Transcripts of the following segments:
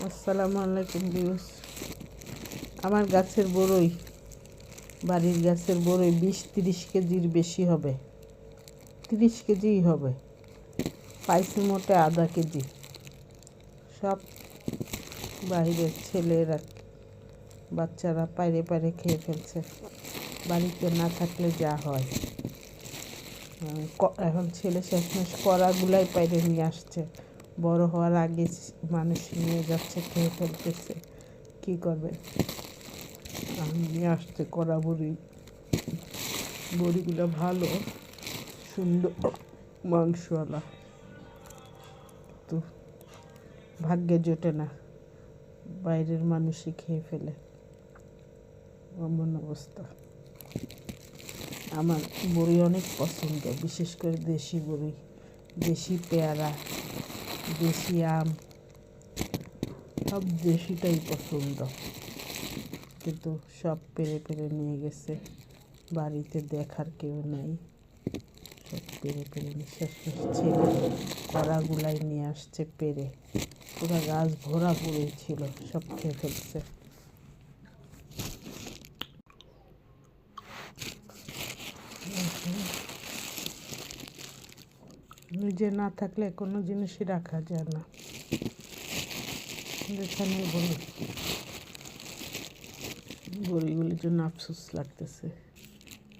আসসালামু আলাইকুম ভিউস। আমার গাছের বড়ই, বাড়ির গাছের বড়ই 20-30 কেজির বেশি হবে, 30 কেজিই হবে। পাইছি মোটে আধা কেজি। সব বাইরের ছেলেরা বাচ্চারা পাইরে পাইরে খেয়ে ফেলছে। বাড়িতে না থাকলে যা হয়। এখন ছেলে শেষমেশ কড়াগুলাই পাইরে নিয়ে আসছে। বড় হওয়ার আগে মানুষ নিয়ে যাচ্ছে, খেয়ে ফেলতেছে। কী করবে? নিয়ে আসছে কড়া বড়ি। বড়িগুলো ভালো, সুন্দর, মাংসওয়ালা। তো ভাগ্যে জোটে না, বাইরের মানুষই খেয়ে ফেলে, এমন অবস্থা। আমার বড়ি অনেক পছন্দ, বিশেষ করে দেশি বড়ি, দেশি পেয়ারা, দেশি আম, সব দেশিটাই পছন্দ। কিন্তু সব পেরে পেরে নিয়ে গেছে, বাড়িতে দেখার কেউ নাই। সব পেরে পেরে শেষ ছেলে কড়াগুলাই নিয়ে আসছে পেরে। পুরো গাছ ভরা পড়েই ছিল, সব খেয়ে ফেলছে। নিজে না থাকলে কোনো জিনিসই রাখা যায় না। যেখানে বলি বড়িগুলির জন্য আফসোস লাগতেছে।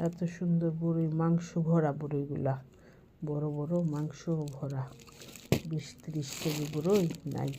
এত সুন্দর বড়ি, মাংস ভরা বড়িগুলা, বড় বড় মাংস ভরা। 20-30 কেজি বড়ই নাই।